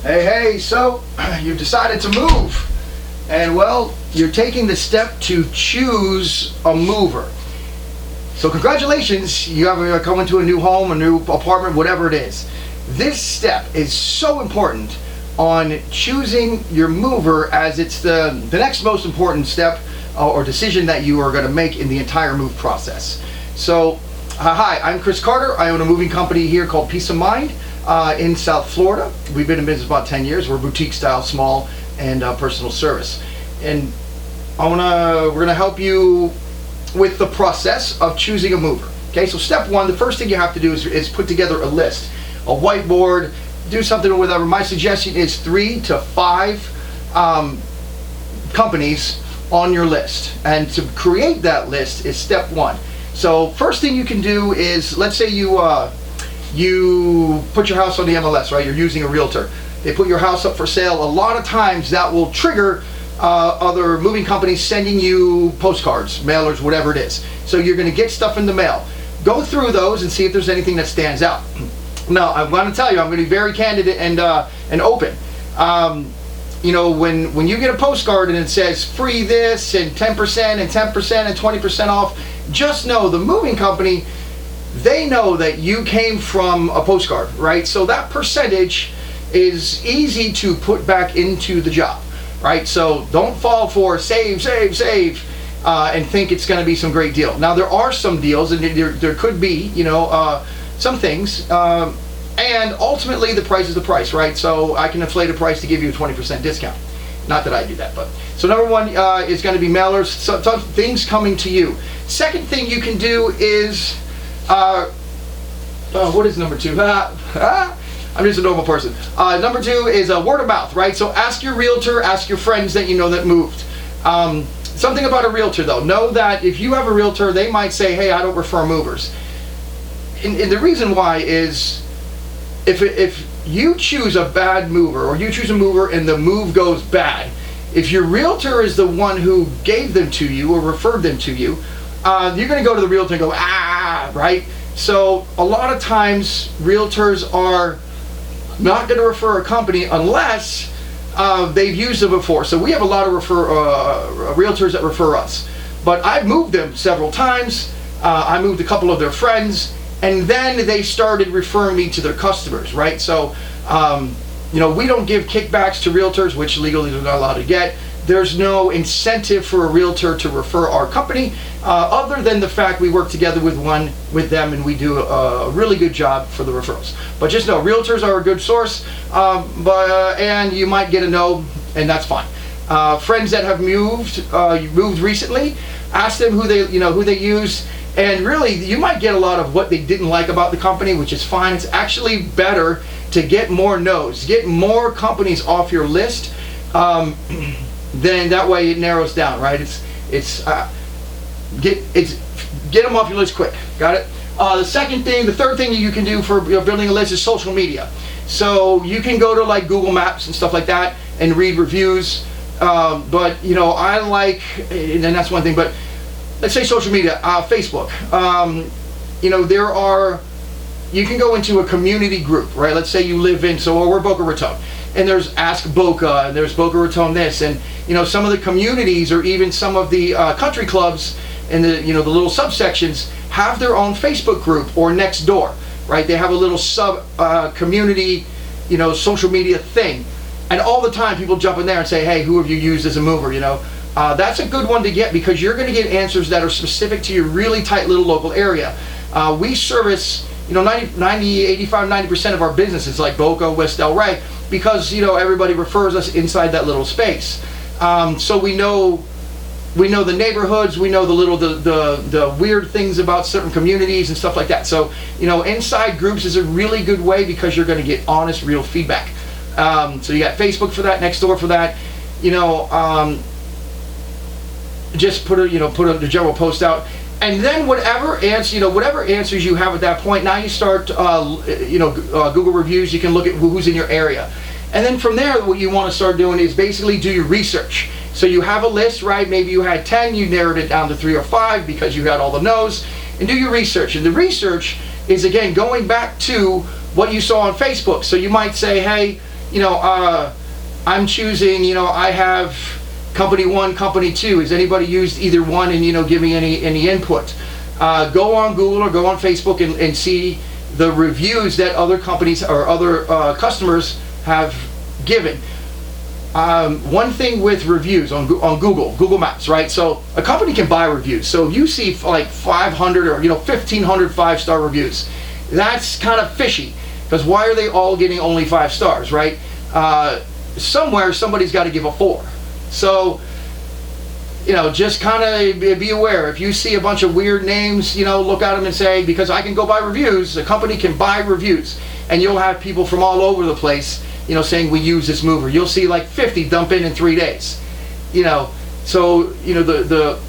Hey, so you've decided to move, and well, you're taking the step to choose a mover. So congratulations, you have come into a new home, a new apartment, whatever it is. This step is so important on choosing your mover, as it's the next most important step or decision that you are going to make in the entire move process. So hi, I'm Chris Carter. I own a moving company here called Peace of Mind in South Florida. We've been in business about 10 years. We're boutique style, small, and personal service. And we're gonna help you with the process of choosing a mover. Okay, so step one, the first thing you have to do is put together a list, a whiteboard, do something or whatever. My suggestion is 3 to 5 companies on your list. And to create that list is step one. So first thing you can do is, let's say you put your house on the MLS, right? You're using a realtor. They put your house up for sale. A lot of times that will trigger other moving companies sending you postcards, mailers, whatever it is. So you're going to get stuff in the mail. Go through those and see if there's anything that stands out. Now, I'm going to tell you, I'm going to be very candid and open. You know, when you get a postcard and it says free this and 10% and 10% and 20% off, just know the moving company, they know that you came from a postcard, right? So that percentage is easy to put back into the job, right? So don't fall for save, and think it's going to be some great deal. Now, there are some deals, and there could be, you know, some things, and ultimately the price is the price, right? So I can inflate a price to give you a 20% discount. Not that I do that, but. So number one is going to be mailers, so things coming to you. Second thing you can do is, what is number two? I'm just a normal person. Number two is word of mouth, right? So ask your realtor, ask your friends that you know that moved. Something about a realtor though, know that if you have a realtor, they might say, hey, I don't refer movers. And the reason why is, if you choose a bad mover, or you choose a mover and the move goes bad, if your realtor is the one who gave them to you or referred them to you, you're going to go to the realtor and go, right? So a lot of times realtors are not going to refer a company unless they've used them before. So we have a lot of realtors that refer us, but I've moved them several times. I moved a couple of their friends, and then they started referring me to their customers, right? So, you know, we don't give kickbacks to realtors, which legally they're not allowed to get. There's no incentive for a realtor to refer our company, other than the fact we work together with them, and we do a really good job for the referrals. But just know, realtors are a good source, and you might get a no, and that's fine. Friends that have moved recently, ask them who they use. And really, you might get a lot of what they didn't like about the company, which is fine. It's actually better to get more no's, get more companies off your list. Then that way it narrows down, right? Get them off your list quick. Got it? The third thing you can do for building a list is social media. So you can go to like Google Maps and stuff like that and read reviews. But you know, I like, and that's one thing. But let's say social media, Facebook. You know, you can go into a community group, right? Let's say you live in, we're Boca Raton, and there's Ask Boca, and there's Boca Raton this, and you know, some of the communities or even some of the country clubs and the little subsections have their own Facebook group or next door, right? They have a little sub community, you know, social media thing, and all the time people jump in there and say, hey, who have you used as a mover, you know? That's a good one to get, because you're going to get answers that are specific to your really tight little local area. We service, you know, 90% of our business is like Boca, West Del Rey, because, you know, everybody refers us inside that little space. So we know the neighborhoods, we know the weird things about certain communities and stuff like that. So, you know, inside groups is a really good way, because you're going to get honest, real feedback. So you got Facebook for that, Nextdoor for that. You know, just put a general post out, and then whatever answers you have at that point, now you start Google reviews. You can look at who's in your area, and then from there, what you want to start doing is basically do your research. So you have a list, right? Maybe you had 10, you narrowed it down to 3 or 5 because you had all the no's, and do your research. And the research is, again, going back to what you saw on Facebook. So you might say, hey, I'm choosing, I have company 1, company 2. Has anybody used either one? And, give me any input. Go on Google or go on Facebook and see the reviews that other companies or other customers have given. One thing with reviews on Google Maps, right? So a company can buy reviews. So if you see like 500 or 1,500 5-star reviews, that's kind of fishy, because why are they all getting only 5 stars, right? Somewhere somebody's got to give a 4. So just kind of be aware. If you see a bunch of weird names, look at them and say, because I can go buy reviews, a company can buy reviews, and you'll have people from all over the place, saying we use this mover. You'll see like 50 dump in 3 days. So the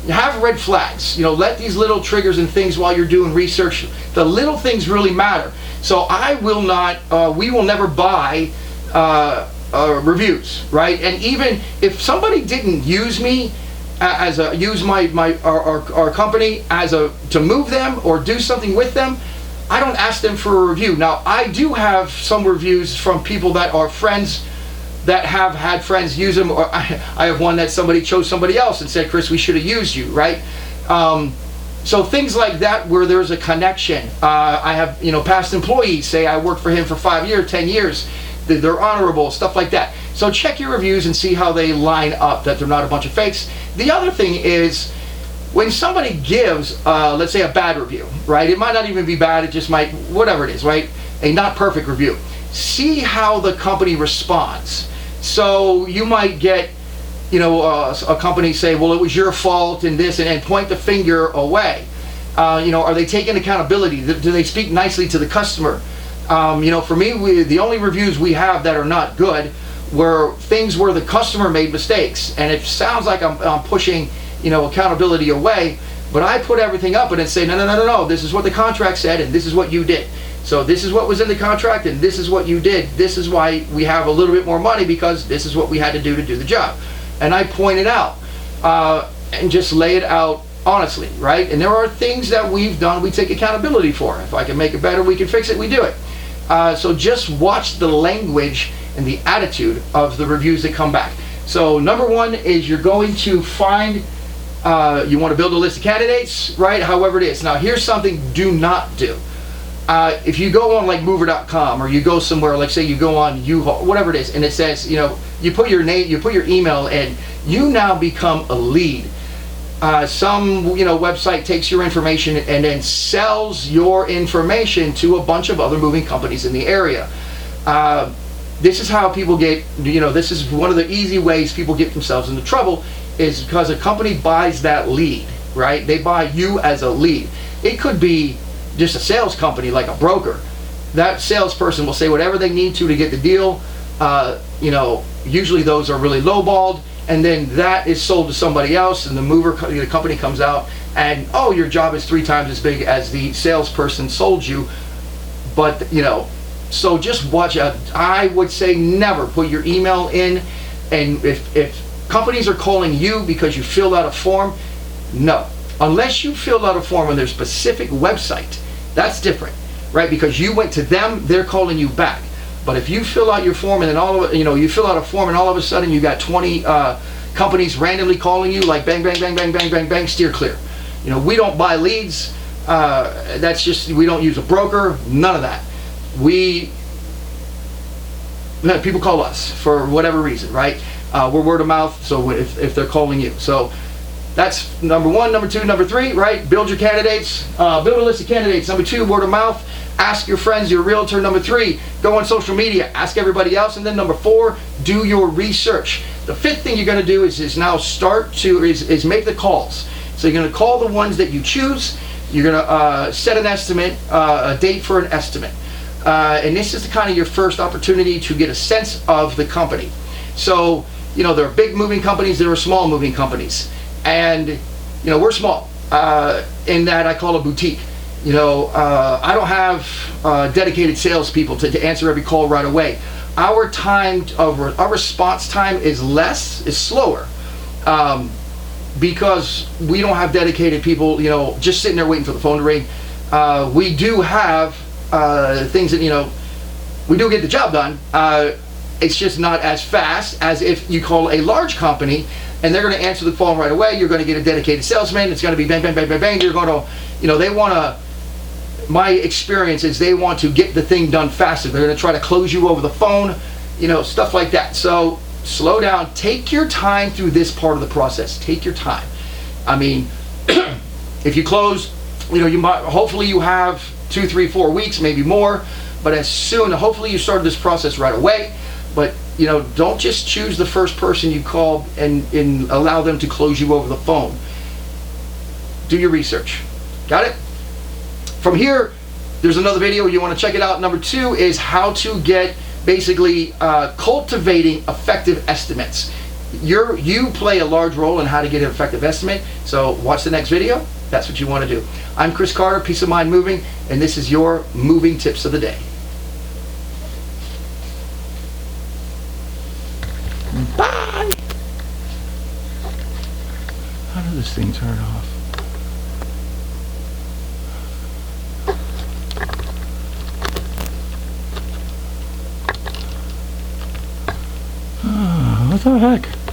have red flags. Let these little triggers and things while you're doing research. The little things really matter. So we will never buy reviews, right? And even if somebody didn't use me use our company to move them or do something with them, I don't ask them for a review. Now, I do have some reviews from people that are friends that have had friends use them, or I have one that somebody chose somebody else and said, Chris, we should have used you, right? So things like that where there's a connection. I have past employees say I worked for him for 5 years, 10 years. They're honorable, stuff like that. So check your reviews and see how they line up, that they're not a bunch of fakes. The other thing is, when somebody gives, let's say, a bad review, right? It might not even be bad, it just might, whatever it is, right? A not perfect review. See how the company responds. So you might get, a company say, well, it was your fault and this, and point the finger away. Are they taking accountability? Do they speak nicely to the customer? For me, the only reviews we have that are not good were things where the customer made mistakes. And it sounds like I'm pushing, accountability away, but I put everything up and say, no, this is what the contract said and this is what you did. So this is what was in the contract and this is what you did. This is why we have a little bit more money, because this is what we had to do the job. And I point it out and just lay it out honestly, right? And there are things that we've done we take accountability for. If I can make it better, we can fix it, we do it. So just watch the language and the attitude of the reviews that come back. So number 1 is you're going to find, you want to build a list of candidates, right? However it is. Now here's something do not do. If you go on like mover.com, or you go somewhere, like say you go on U-Haul, whatever it is, and it says, you put your name, you put your email in, you now become a lead. Some website takes your information and then sells your information to a bunch of other moving companies in the area. This is how people get, this is one of the easy ways people get themselves into trouble, is because a company buys that lead, right? They buy you as a lead. It could be just a sales company like a broker. That salesperson will say whatever they need to get the deal. Usually those are really lowballed, and then that is sold to somebody else, and the company comes out and, oh, your job is 3 times as big as the salesperson sold you. But so just watch out. I would say never put your email in, and if companies are calling you because you filled out a form, no. Unless you filled out a form on their specific website, that's different, right? Because you went to them, they're calling you back. But if you fill out your form and then you fill out a form and all of a sudden you got 20 companies randomly calling you, like bang, bang, bang, bang, bang, bang, bang, steer clear. We don't buy leads. That's just, we don't use a broker, none of that. People call us for whatever reason, right? We're word of mouth, so if they're calling you. So that's number 1. Number 2, number 3, right? Build your candidates. Build a list of candidates. Number 2, word of mouth. Ask your friends, your realtor. Number 3, go on social media. Ask everybody else. And then number 4, do your research. The 5th thing you're going to do is now is make the calls. So you're going to call the ones that you choose. You're going to set an estimate, a date for an estimate. And this is kind of your first opportunity to get a sense of the company. So, there are big moving companies, there are small moving companies. And, we're small in that I call a boutique. I don't have dedicated salespeople to answer every call right away. Our response time is slower, because we don't have dedicated people, just sitting there waiting for the phone to ring. We do have things that, we do get the job done. It's just not as fast as if you call a large company and they're going to answer the phone right away. You're going to get a dedicated salesman. It's going to be bang, bang, bang, bang, bang. You're going to, they want to, my experience is they want to get the thing done faster. They're going to try to close you over the phone, stuff like that. So slow down. Take your time through this part of the process. Take your time. I mean, if you close, you might, hopefully you have 2, 3, 4 weeks, maybe more. But hopefully you started this process right away. But don't just choose the first person you call and allow them to close you over the phone. Do your research. Got it? From here, there's another video. You want to check it out. Number 2 is how to get basically cultivating effective estimates. You play a large role in how to get an effective estimate. So watch the next video. That's what you want to do. I'm Chris Carter, Peace of Mind Moving, and this is your moving tips of the day. Bye. How does this thing turn off? What the heck?